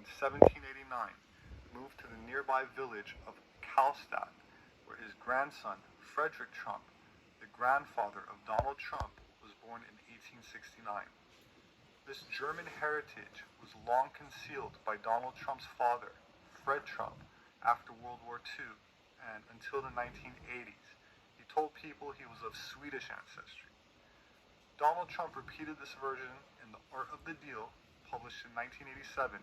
in 1789, moved to the nearby village of Karlstad, where his grandson, Frederick Trump, the grandfather of Donald Trump, was born in 1869. This German heritage was long concealed by Donald Trump's father, Fred Trump, after World War II, and until the 1980s, he told people he was of Swedish ancestry. Donald Trump repeated this version in The Art of the Deal, published in 1987,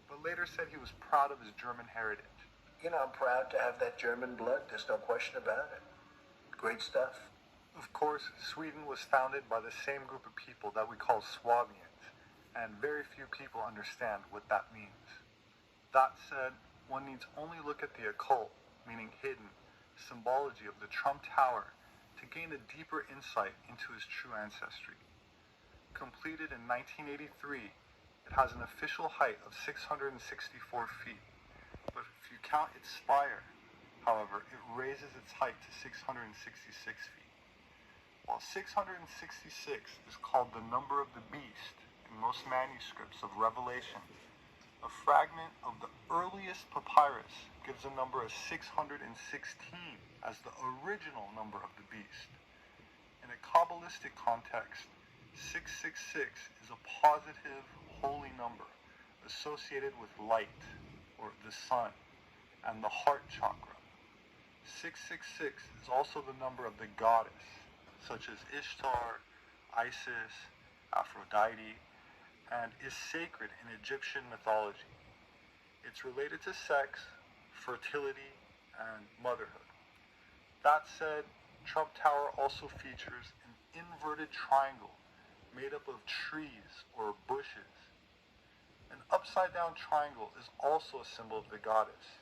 but later said he was proud of his German heritage. I'm proud to have that German blood, there's no question about it. Great stuff. Of course, Sweden was founded by the same group of people that we call Swabians, and very few people understand what that means. That said, one needs only look at the occult, meaning hidden, symbology of the Trump Tower to gain a deeper insight into his true ancestry. Completed in 1983, it has an official height of 664 feet, but if you count its spire, however, it raises its height to 666 feet. While 666 is called the number of the beast in most manuscripts of Revelation, a fragment of the earliest papyrus gives a number of 616 as the original number of the beast. In a Kabbalistic context, 666 is a positive, holy number associated with light, or the sun, and the heart chakra. 666 is also the number of the goddess, such as Ishtar, Isis, Aphrodite, and is sacred in Egyptian mythology. It's related to sex, fertility, and motherhood. That said, Trump Tower also features an inverted triangle made up of trees or bushes. An upside-down triangle is also a symbol of the goddess.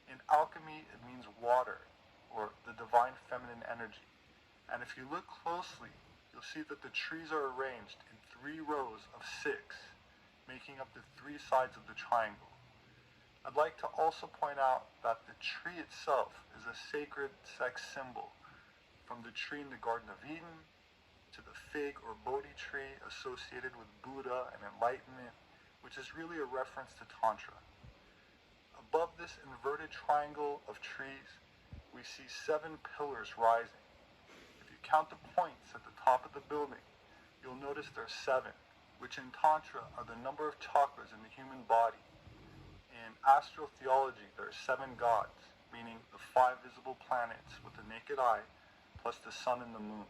In alchemy, it means water, or the divine feminine energy. And if you look closely, you'll see that the trees are arranged in 3 rows of 6, making up the 3 sides of the triangle. I'd like to also point out that the tree itself is a sacred sex symbol, from the tree in the Garden of Eden to the fig or Bodhi tree associated with Buddha and enlightenment, which is really a reference to Tantra. Above this inverted triangle of trees, we see 7 pillars rising. If you count the points at the top of the building, you'll notice there's 7, which in Tantra are the number of chakras in the human body. In astrotheology, there are 7 gods, meaning the 5 visible planets with the naked eye, plus the sun and the moon.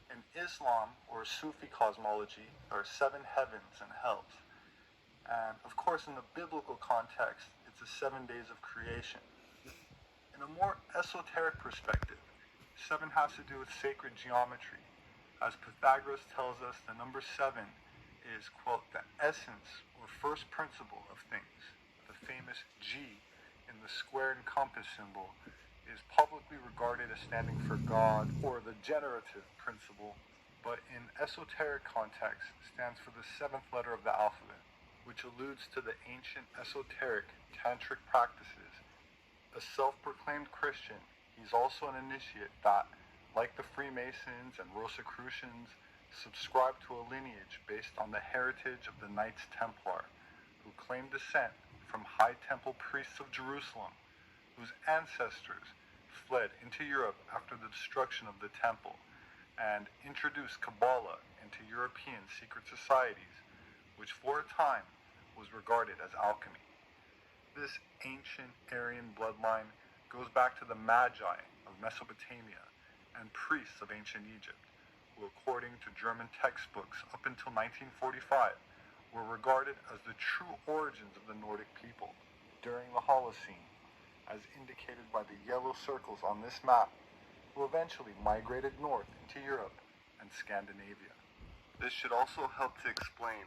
In Islam, or Sufi cosmology, there are 7 heavens and hells. And of course, in the biblical context, it's the 7 days of creation. In a more esoteric perspective, 7 has to do with sacred geometry. As Pythagoras tells us, the number 7 is, quote, the essence or first principle of things. The famous G in the square and compass symbol is publicly regarded as standing for God or the generative principle, but in esoteric context stands for the 7th letter of the alphabet, which alludes to the ancient esoteric tantric practices. A self-proclaimed Christian, he's also an initiate that, like the Freemasons and Rosicrucians, subscribe to a lineage based on the heritage of the Knights Templar, who claim descent from High Temple priests of Jerusalem, whose ancestors fled into Europe after the destruction of the temple, and introduced Kabbalah into European secret societies, which for a time was regarded as alchemy. This ancient Aryan bloodline goes back to the Magi of Mesopotamia and priests of ancient Egypt, who according to German textbooks up until 1945 were regarded as the true origins of the Nordic people during the Holocene, as indicated by the yellow circles on this map, who eventually migrated north into Europe and Scandinavia. This should also help to explain